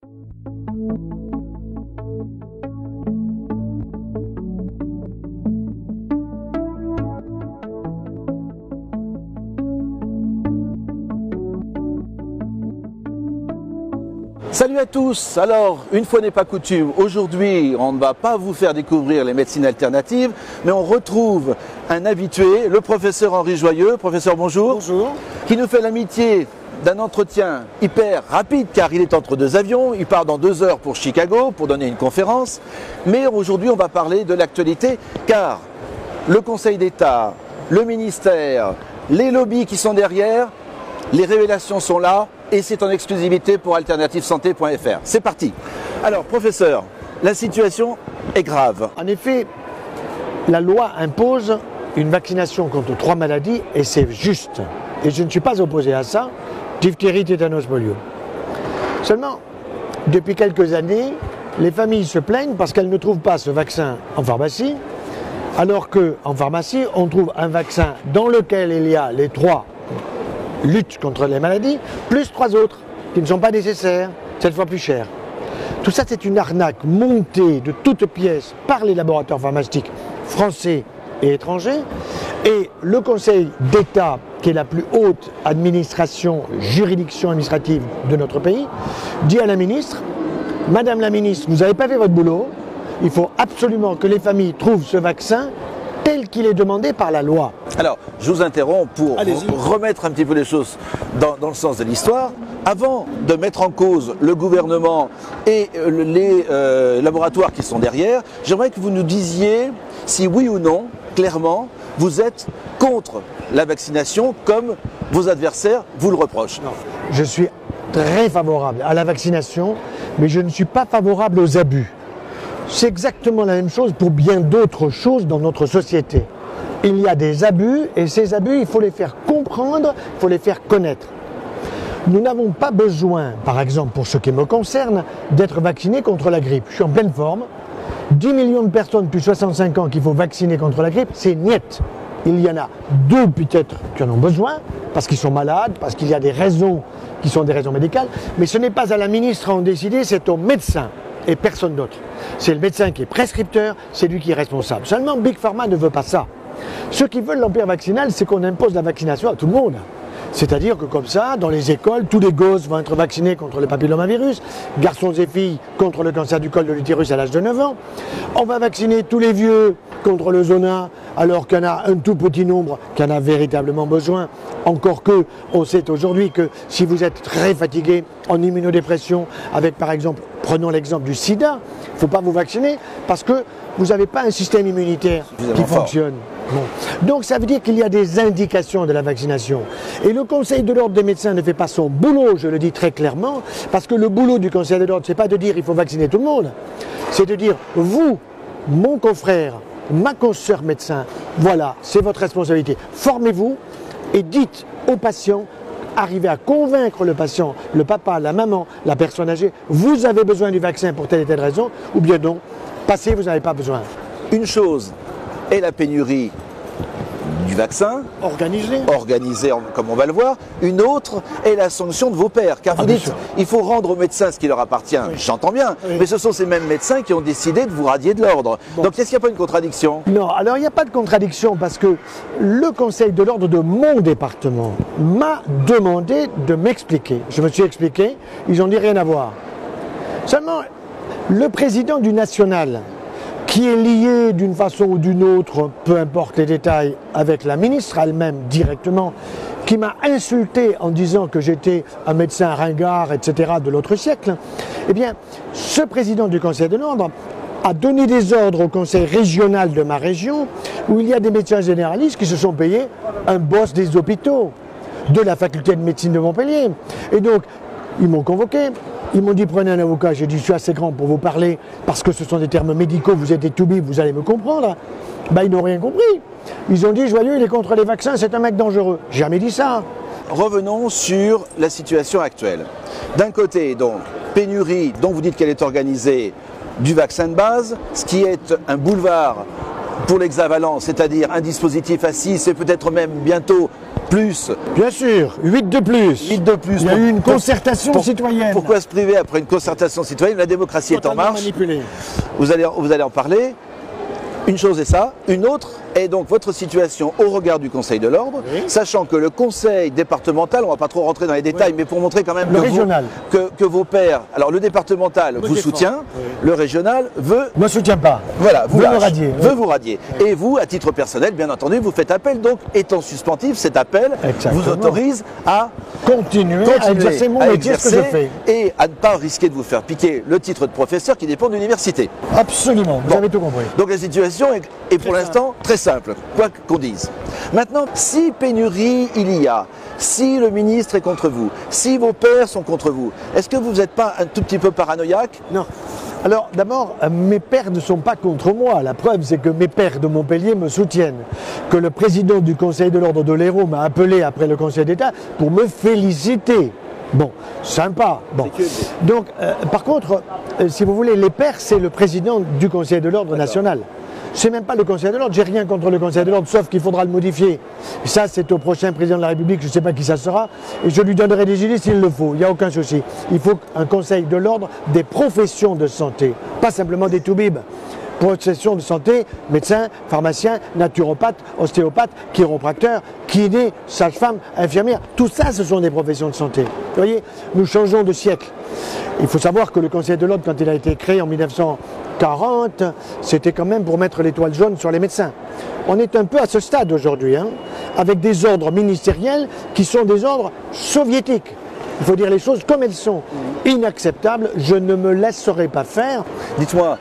Salut à tous. Alors, une fois n'est pas coutume, aujourd'hui, on ne va pas vous faire découvrir les médecines alternatives, mais on retrouve un habitué, le professeur Henri Joyeux. Professeur, bonjour. Bonjour. Qui nous fait l'amitié d'un entretien hyper rapide, car il est entre deux avions. Il part dans 2 heures pour Chicago pour donner une conférence. Mais aujourd'hui, on va parler de l'actualité, car le Conseil d'État, le ministère, les lobbies qui sont derrière, les révélations sont là. Et c'est en exclusivité pour alternativesanté.fr. C'est parti. Alors, professeur, la situation est grave. En effet, la loi impose une vaccination contre 3 maladies et c'est juste. Et je ne suis pas opposé à ça, diphtérie, tétanos, polio. Seulement, depuis quelques années, les familles se plaignent parce qu'elles ne trouvent pas ce vaccin en pharmacie, alors qu'en pharmacie, on trouve un vaccin dans lequel il y a les 3 lutte contre les maladies, plus 3 autres qui ne sont pas nécessaires, 7 fois plus chers. Tout ça, c'est une arnaque montée de toutes pièces par les laboratoires pharmaceutiques français et étrangers. Et le Conseil d'État, qui est la plus haute juridiction administrative de notre pays, dit à la ministre, « Madame la ministre, vous n'avez pas fait votre boulot, il faut absolument que les familles trouvent ce vaccin tel qu'il est demandé par la loi. » Alors, je vous interromps pour remettre un petit peu les choses dans le sens de l'histoire. Avant de mettre en cause le gouvernement et les laboratoires qui sont derrière, j'aimerais que vous nous disiez si oui ou non, clairement, vous êtes contre la vaccination comme vos adversaires vous le reprochent. Non, je suis très favorable à la vaccination, mais je ne suis pas favorable aux abus. C'est exactement la même chose pour bien d'autres choses dans notre société. Il y a des abus et ces abus, il faut les faire comprendre, il faut les faire connaître. Nous n'avons pas besoin, par exemple pour ce qui me concerne, d'être vaccinés contre la grippe. Je suis en pleine forme. 10 millions de personnes plus 65 ans qu'il faut vacciner contre la grippe, c'est niet. Il y en a 2 peut-être qui en ont besoin, parce qu'ils sont malades, parce qu'il y a des raisons qui sont des raisons médicales, mais ce n'est pas à la ministre à en décider, c'est au médecin. Et personne d'autre. C'est le médecin qui est prescripteur, c'est lui qui est responsable. Seulement, Big Pharma ne veut pas ça. Ceux qui veulent l'empire vaccinal, c'est qu'on impose la vaccination à tout le monde. C'est-à-dire que comme ça, dans les écoles, tous les gosses vont être vaccinés contre le papillomavirus, garçons et filles contre le cancer du col de l'utérus à l'âge de 9 ans. On va vacciner tous les vieux contre le zona, alors qu'il y en a un tout petit nombre qui en a véritablement besoin. Encore que, on sait aujourd'hui que si vous êtes très fatigué en immunodépression, avec par exemple, prenons l'exemple du sida, il ne faut pas vous vacciner parce que vous n'avez pas un système immunitaire qui fonctionne. Bon. Donc ça veut dire qu'il y a des indications de la vaccination. Et le Conseil de l'ordre des médecins ne fait pas son boulot, je le dis très clairement, parce que le boulot du Conseil de l'ordre, ce n'est pas de dire il faut vacciner tout le monde, c'est de dire vous, mon confrère, ma consoeur médecin, voilà, c'est votre responsabilité. Formez-vous et dites aux patients, arrivez à convaincre le patient, le papa, la maman, la personne âgée, vous avez besoin du vaccin pour telle et telle raison, ou bien non, passez, vous n'avez pas besoin. Une chose est la pénurie du vaccin, organisée comme on va le voir. Une autre est la sanction de vos pairs. Car vous dites, il faut rendre aux médecins ce qui leur appartient. Oui. J'entends bien. Oui. Mais ce sont ces mêmes médecins qui ont décidé de vous radier de l'ordre. Bon. Donc est-ce qu'il n'y a pas une contradiction? Non, alors il n'y a pas de contradiction parce que le Conseil de l'ordre de mon département m'a demandé de m'expliquer. Je me suis expliqué, ils ont dit rien à voir. Seulement, le président du national, qui est lié d'une façon ou d'une autre, peu importe les détails, avec la ministre elle-même directement, qui m'a insulté en disant que j'étais un médecin ringard, etc. de l'autre siècle, eh bien, ce président du Conseil de l'ordre a donné des ordres au conseil régional de ma région, où il y a des médecins généralistes qui se sont payés un boss des hôpitaux, de la faculté de médecine de Montpellier. Et donc, ils m'ont convoqué. Ils m'ont dit prenez un avocat, j'ai dit je suis assez grand pour vous parler parce que ce sont des termes médicaux, vous êtes des toubibs, vous allez me comprendre. Ben, ils n'ont rien compris. Ils ont dit Joyeux, il est contre les vaccins, c'est un mec dangereux. Jamais dit ça. Revenons sur la situation actuelle. D'un côté, donc, pénurie dont vous dites qu'elle est organisée du vaccin de base, ce qui est un boulevard pour l'hexavalent, c'est-à-dire un dispositif à 6 et peut-être même bientôt plus. Bien sûr, 8 de plus. 8 de plus. Il y a eu une concertation citoyenne. Pourquoi se priver après une concertation citoyenne? La démocratie est en marche. Manipulée. Vous allez en parler. Une chose est ça, une autre est donc votre situation au regard du Conseil de l'Ordre, oui, sachant que le Conseil départemental, on ne va pas trop rentrer dans les détails, oui, mais pour montrer quand même que vos pairs, alors le départemental vous soutient, oui, le régional me soutient pas. Voilà, veut vous radier. Oui. Et vous, à titre personnel, bien entendu, vous faites appel, donc étant suspensif, cet appel vous autorise à continuer à exercer mon métier, ce que je fais. Et à ne pas risquer de vous faire piquer le titre de professeur qui dépend de l'université. Absolument, vous avez tout compris. Donc la situation est pour l'instant très simple, quoi qu'on dise. Maintenant, si pénurie il y a, si le ministre est contre vous, si vos pairs sont contre vous, est-ce que vous n'êtes pas un tout petit peu paranoïaque? Non. Alors d'abord, mes pairs ne sont pas contre moi. La preuve, c'est que mes pairs de Montpellier me soutiennent. Que le président du Conseil de l'Ordre de l'Hérault m'a appelé après le Conseil d'État pour me féliciter. Bon, sympa. Bon. Donc, par contre, si vous voulez, les pairs, c'est le président du Conseil de l'Ordre national. C'est même pas le Conseil de l'Ordre, j'ai rien contre le Conseil de l'Ordre, sauf qu'il faudra le modifier. Et ça, c'est au prochain président de la République, je ne sais pas qui ça sera, et je lui donnerai des idées s'il le faut, il n'y a aucun souci. Il faut un Conseil de l'Ordre des professions de santé, pas simplement des toubibs. Professions de santé, médecins, pharmaciens, naturopathes, ostéopathes, chiropracteurs, kinés, sages-femmes, infirmières, tout ça, ce sont des professions de santé. Vous voyez, nous changeons de siècle. Il faut savoir que le Conseil de l'Ordre, quand il a été créé en 1940, c'était quand même pour mettre l'étoile jaune sur les médecins. On est un peu à ce stade aujourd'hui, hein, avec des ordres ministériels qui sont des ordres soviétiques. Il faut dire les choses comme elles sont. Inacceptables, je ne me laisserai pas faire. Dites-moi,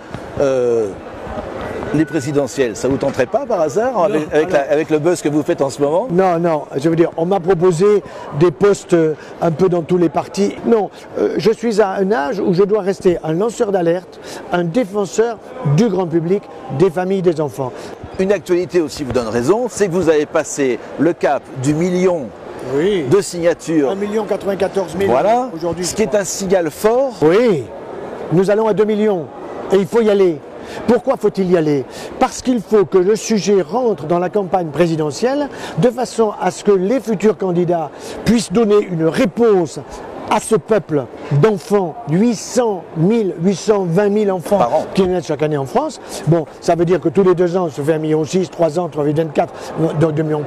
les présidentielles, ça ne vous tenterait pas par hasard avec le buzz que vous faites en ce moment? Non, non, je veux dire, on m'a proposé des postes un peu dans tous les partis. Non, je suis à un âge où je dois rester un lanceur d'alerte, un défenseur du grand public, des familles, des enfants. Une actualité aussi vous donne raison, c'est que vous avez passé le cap du million de signatures. 1 94 000 voilà, aujourd'hui. Ce qui est un signal fort. Oui, nous allons à 2 millions et il faut y aller. Pourquoi faut-il y aller? Parce qu'il faut que le sujet rentre dans la campagne présidentielle de façon à ce que les futurs candidats puissent donner une réponse à ce peuple d'enfants, 800 000, 820 000 enfants qui naissent chaque année en France. Bon, ça veut dire que tous les 2 ans, ça fait 1,6 million, 3 ans, 3,24 millions, donc 2,4 millions,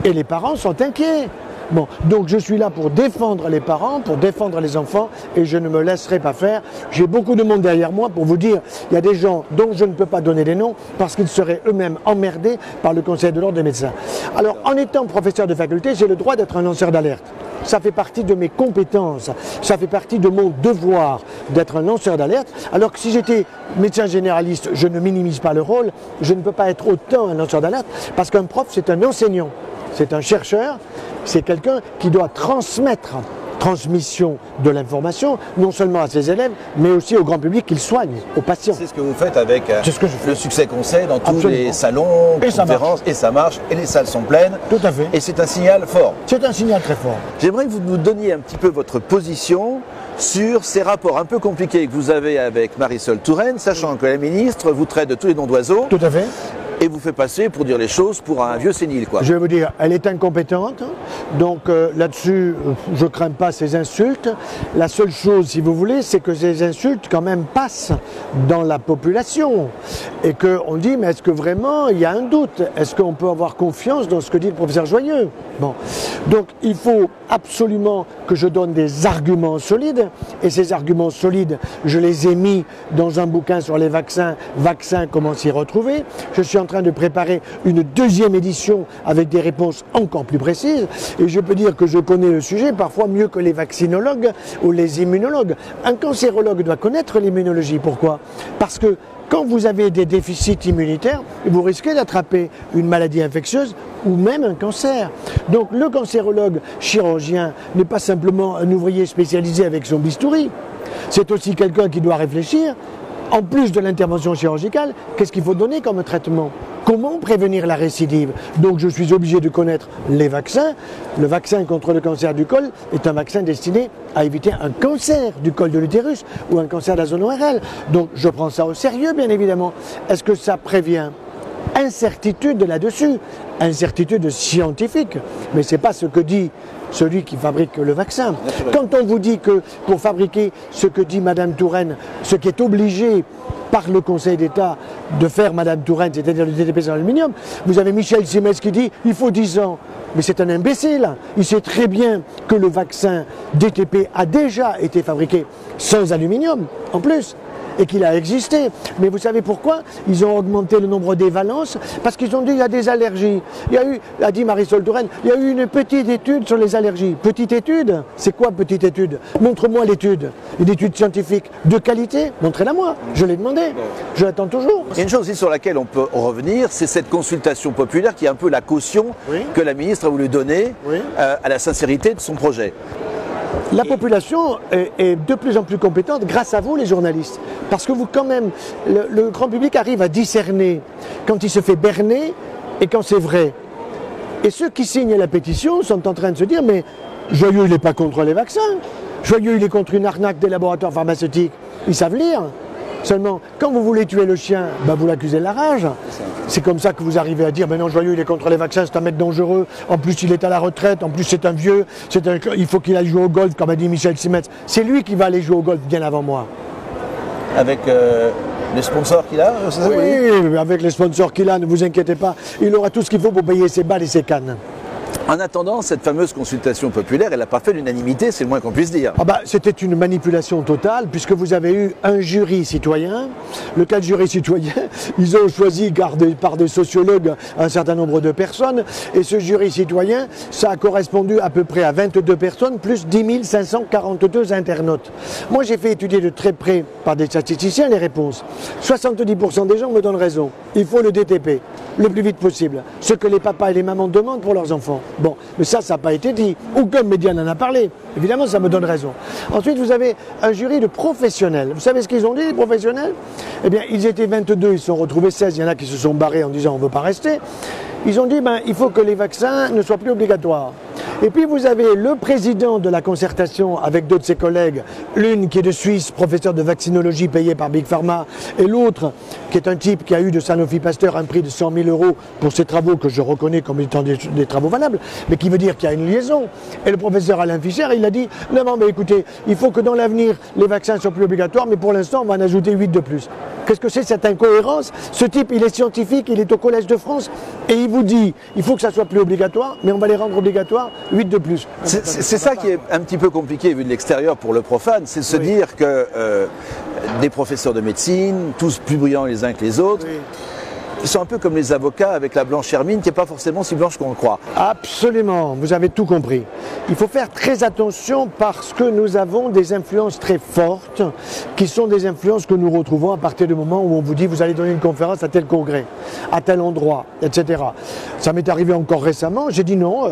et les parents sont inquiets. Bon, donc je suis là pour défendre les parents, pour défendre les enfants, et je ne me laisserai pas faire. J'ai beaucoup de monde derrière moi pour vous dire, il y a des gens dont je ne peux pas donner des noms parce qu'ils seraient eux-mêmes emmerdés par le Conseil de l'Ordre des médecins. Alors, en étant professeur de faculté, j'ai le droit d'être un lanceur d'alerte. Ça fait partie de mes compétences, ça fait partie de mon devoir d'être un lanceur d'alerte, alors que si j'étais médecin généraliste, je ne minimise pas le rôle, je ne peux pas être autant un lanceur d'alerte, parce qu'un prof, c'est un enseignant, c'est un chercheur, c'est quelqu'un qui doit transmission de l'information, non seulement à ses élèves, mais aussi au grand public qu'il soigne, aux patients. C'est ce que vous faites avec le succès qu'on sait dans tous les salons, conférences, et ça marche, et les salles sont pleines. Tout à fait. Et c'est un signal fort. C'est un signal très fort. J'aimerais que vous nous donniez un petit peu votre position sur ces rapports un peu compliqués que vous avez avec Marisol Touraine, sachant que la ministre vous traite de tous les noms d'oiseaux. Tout à fait. Et vous fait passer, pour dire les choses, pour un vieux sénile, quoi. Je vais vous dire, elle est incompétente, donc là-dessus, je ne crains pas ces insultes. La seule chose, si vous voulez, c'est que ces insultes, quand même, passent dans la population. Et qu'on dit, mais est-ce que vraiment, il y a un doute? Est-ce qu'on peut avoir confiance dans ce que dit le professeur Joyeux? Bon. Donc, il faut absolument que je donne des arguments solides. Et ces arguments solides, je les ai mis dans un bouquin sur les vaccins, comment s'y retrouver. Je suis en train de préparer une 2e édition avec des réponses encore plus précises, et je peux dire que je connais le sujet parfois mieux que les vaccinologues ou les immunologues. Un cancérologue doit connaître l'immunologie. Pourquoi? Parce que quand vous avez des déficits immunitaires, vous risquez d'attraper une maladie infectieuse ou même un cancer. Donc le cancérologue chirurgien n'est pas simplement un ouvrier spécialisé avec son bistouri, c'est aussi quelqu'un qui doit réfléchir. En plus de l'intervention chirurgicale, qu'est-ce qu'il faut donner comme traitement? Comment prévenir la récidive? Donc je suis obligé de connaître les vaccins. Le vaccin contre le cancer du col est un vaccin destiné à éviter un cancer du col de l'utérus ou un cancer de la zone ORL. Donc je prends ça au sérieux, bien évidemment. Est-ce que ça prévient? incertitude là-dessus, incertitude scientifique, mais ce n'est pas ce que dit celui qui fabrique le vaccin. Quand on vous dit que pour fabriquer ce que dit Madame Touraine, ce qui est obligé par le Conseil d'État de faire Madame Touraine, c'est-à-dire le DTP en aluminium, vous avez Michel Simès qui dit il faut 10 ans. Mais c'est un imbécile. Il sait très bien que le vaccin DTP a déjà été fabriqué sans aluminium, en plus, et qu'il a existé. Mais vous savez pourquoi? Ils ont augmenté le nombre des valences, parce qu'ils ont dit il y a des allergies. Il y a eu, a dit Marisol Touraine, il y a eu une petite étude sur les allergies. Petite étude? C'est quoi petite étude? Montre-moi l'étude. Une étude scientifique de qualité? Montrez-la moi. Je l'ai demandé. Je l'attends toujours. Il y a une chose aussi sur laquelle on peut revenir, c'est cette consultation populaire qui est un peu la caution que la ministre a voulu donner à la sincérité de son projet. La population est de plus en plus compétente grâce à vous les journalistes. Parce que vous quand même, le grand public arrive à discerner quand il se fait berner et quand c'est vrai. Et ceux qui signent la pétition sont en train de se dire mais Joyeux il n'est pas contre les vaccins, Joyeux il est contre une arnaque des laboratoires pharmaceutiques. Ils savent lire. Seulement, quand vous voulez tuer le chien, ben vous l'accusez de la rage. C'est comme ça que vous arrivez à dire, mais non, Joyeux, il est contre les vaccins, c'est un mec dangereux. En plus, il est à la retraite. En plus, c'est un vieux. Il faut qu'il aille jouer au golf, comme a dit Michel Simès. C'est lui qui va aller jouer au golf bien avant moi. Avec les sponsors qu'il a Oui, avec les sponsors qu'il a, ne vous inquiétez pas. Il aura tout ce qu'il faut pour payer ses balles et ses cannes. En attendant, cette fameuse consultation populaire, elle n'a pas fait l'unanimité, c'est le moins qu'on puisse dire. Ah bah, c'était une manipulation totale, puisque vous avez eu un jury citoyen. Le cas de jury citoyen, ils ont choisi par des sociologues un certain nombre de personnes, et ce jury citoyen, ça a correspondu à peu près à 22 personnes, plus 10 542 internautes. Moi, j'ai fait étudier de très près par des statisticiens les réponses. 70% des gens me donnent raison. Il faut le DTP, le plus vite possible. Ce que les papas et les mamans demandent pour leurs enfants. Bon, mais ça n'a pas été dit. Aucun média n'en a parlé. Évidemment, ça me donne raison. Ensuite, vous avez un jury de professionnels. Vous savez ce qu'ils ont dit, les professionnels? Eh bien, ils étaient 22, ils se sont retrouvés 16. Il y en a qui se sont barrés en disant on ne veut pas rester. Ils ont dit il faut que les vaccins ne soient plus obligatoires. Et puis vous avez le président de la concertation avec deux de ses collègues, l'une qui est de Suisse, professeur de vaccinologie payé par Big Pharma, et l'autre qui est un type qui a eu de Sanofi Pasteur un prix de 100 000 € pour ses travaux que je reconnais comme étant des travaux valables, mais qui veut dire qu'il y a une liaison. Et le professeur Alain Fischer, il a dit non mais écoutez, il faut que dans l'avenir les vaccins soient plus obligatoires, mais pour l'instant on va en ajouter 8 de plus. Qu'est-ce que c'est cette incohérence? Ce type, il est scientifique, il est au Collège de France, et il vous dit, il faut que ça soit plus obligatoire, mais on va les rendre obligatoires 8 de plus. C'est ça qui est un petit peu compliqué vu de l'extérieur pour le profane, c'est de se dire que des professeurs de médecine, tous plus brillants les uns que les autres, ils sont un peu comme les avocats avec la blanche Hermine qui n'est pas forcément si blanche qu'on le croit. Absolument, vous avez tout compris. Il faut faire très attention parce que nous avons des influences très fortes qui sont des influences que nous retrouvons à partir du moment où on vous dit vous allez donner une conférence à tel congrès, à tel endroit, etc. Ça m'est arrivé encore récemment, j'ai dit non,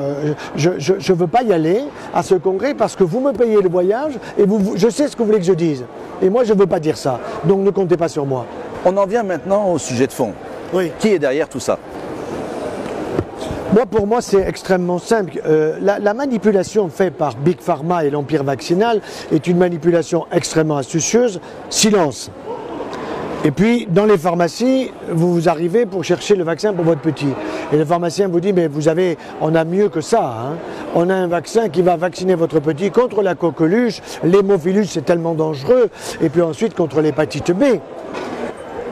je ne veux pas y aller à ce congrès parce que vous me payez le voyage et je sais ce que vous voulez que je dise. Et moi je ne veux pas dire ça, donc ne comptez pas sur moi. On en vient maintenant au sujet de fond. Oui. Qui est derrière tout ça? Pour moi, c'est extrêmement simple. La manipulation faite par Big Pharma et l'empire vaccinal est une manipulation extrêmement astucieuse. Silence. Et puis, dans les pharmacies, vous arrivez pour chercher le vaccin pour votre petit. Et le pharmacien vous dit, mais on a mieux que ça. Hein. On a un vaccin qui va vacciner votre petit contre la coqueluche, l'hémophilus, c'est tellement dangereux, et puis ensuite contre l'hépatite B.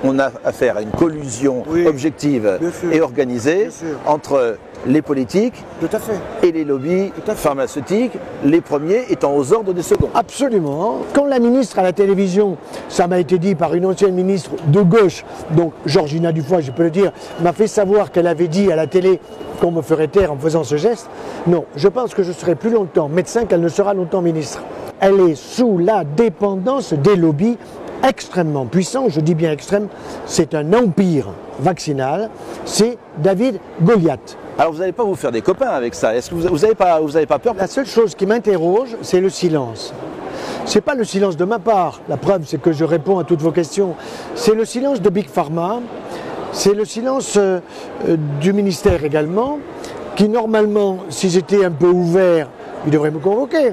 On a affaire à une collusion objective et organisée entre les politiques et les lobbies pharmaceutiques, les premiers étant aux ordres des seconds. Absolument. Quand la ministre à la télévision, ça m'a été dit par une ancienne ministre de gauche, donc Georgina Dufoy, je peux le dire, m'a fait savoir qu'elle avait dit à la télé qu'on me ferait taire en faisant ce geste. Non, je pense que je serai plus longtemps médecin qu'elle ne sera longtemps ministre. Elle est sous la dépendance des lobbies extrêmement puissant, je dis bien extrême, c'est un empire vaccinal, c'est David Goliath. Alors vous n'allez pas vous faire des copains avec ça, est-ce que vous n'avez pas peur? La seule chose qui m'interroge, c'est le silence. Ce n'est pas le silence de ma part, la preuve c'est que je réponds à toutes vos questions, c'est le silence de Big Pharma, c'est le silence du ministère également, qui normalement, si j'étais un peu ouvert, il devrait me convoquer.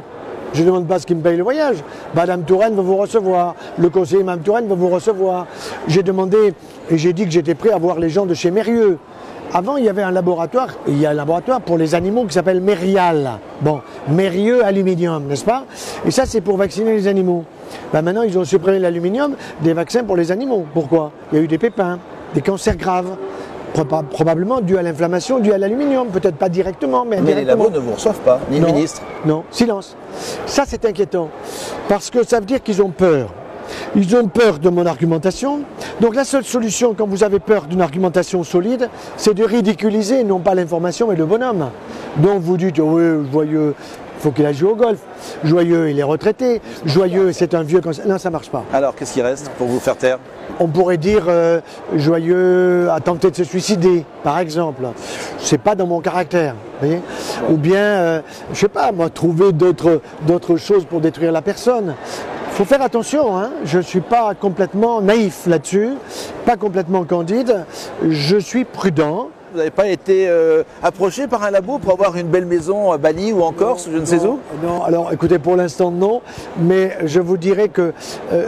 Je ne demande pas ce qui me paye le voyage. Madame Touraine va vous recevoir. Le conseiller Madame Touraine va vous recevoir. J'ai demandé et j'ai dit que j'étais prêt à voir les gens de chez Mérieux. Avant, il y avait un laboratoire, il y a un laboratoire pour les animaux qui s'appelle Mérial. Bon, Mérieux Aluminium, n'est-ce pas? Et ça, c'est pour vacciner les animaux. Ben maintenant, ils ont supprimé l'aluminium des vaccins pour les animaux. Pourquoi? Il y a eu des pépins, des cancers graves. Probablement dû à l'inflammation, dû à l'aluminium, peut-être pas directement, mais indirectement. Mais les labos ne vous reçoivent pas, ni le ministre. Non, silence. Ça, c'est inquiétant, parce que ça veut dire qu'ils ont peur. Ils ont peur de mon argumentation. Donc la seule solution, quand vous avez peur d'une argumentation solide, c'est de ridiculiser non pas l'information, mais le bonhomme. Donc vous dites, oh, oui, Joyeux, il faut qu'il aille jouer au golf. Joyeux, il est retraité. Joyeux, c'est un vieux... Non, ça ne marche pas. Alors, qu'est-ce qui reste pour vous faire taire? On pourrait dire Joyeux a tenté de se suicider, par exemple. C'est pas dans mon caractère, vous voyez. Ou bien, je sais pas, moi, trouver d'autres choses pour détruire la personne. Il faut faire attention, hein. Je ne suis pas complètement naïf là-dessus, pas complètement candide, je suis prudent. Vous n'avez pas été approché par un labo pour avoir une belle maison à Bali ou en Corse, je ne sais où? Non, alors écoutez, pour l'instant non, mais je vous dirais que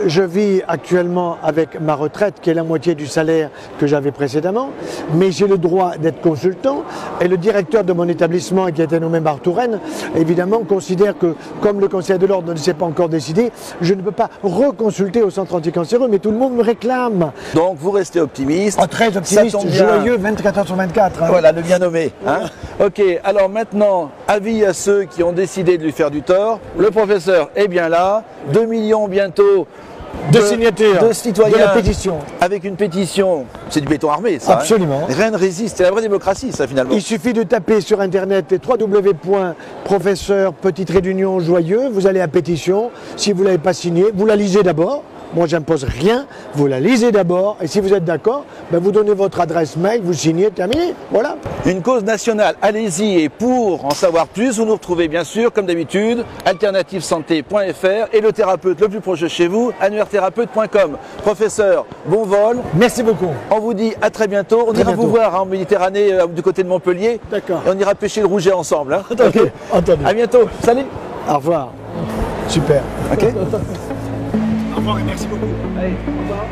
je vis actuellement avec ma retraite qui est la moitié du salaire que j'avais précédemment, mais j'ai le droit d'être consultant et le directeur de mon établissement qui a été nommé par Touraine, évidemment considère que comme le Conseil de l'Ordre ne s'est pas encore décidé, je ne peux pas reconsulter au centre anticancéreux, mais tout le monde me réclame. Donc vous restez optimiste. Oh, très optimiste, joyeux, 24 heures sur 24. Hein. Voilà, le bien nommé. Hein. Ok, alors maintenant, avis à ceux qui ont décidé de lui faire du tort. Le professeur est bien là, 2 millions bientôt de signataires, de citoyens, de la pétition. Avec une pétition, c'est du béton armé ça. Absolument. Hein. Rien ne résiste, c'est la vraie démocratie ça finalement. Il suffit de taper sur internet www.professeur-joyeux, vous allez à pétition, si vous ne l'avez pas signée, vous la lisez d'abord. Moi, j'impose rien, vous la lisez d'abord, et si vous êtes d'accord, ben vous donnez votre adresse mail, vous signez, terminé, voilà. Une cause nationale, allez-y, et pour en savoir plus, vous nous retrouvez bien sûr, comme d'habitude, alternativesanté.fr et le thérapeute le plus proche de chez vous, annuairthérapeute.com. Professeur, bon vol. Merci beaucoup. On vous dit à très bientôt. On ira vous voir en Méditerranée, du côté de Montpellier. D'accord. Et on ira pêcher le rouget ensemble. Hein. Okay. Entendu. À bientôt. Salut. Au revoir. Super. Ok. Au revoir et merci beaucoup. Allez, au revoir.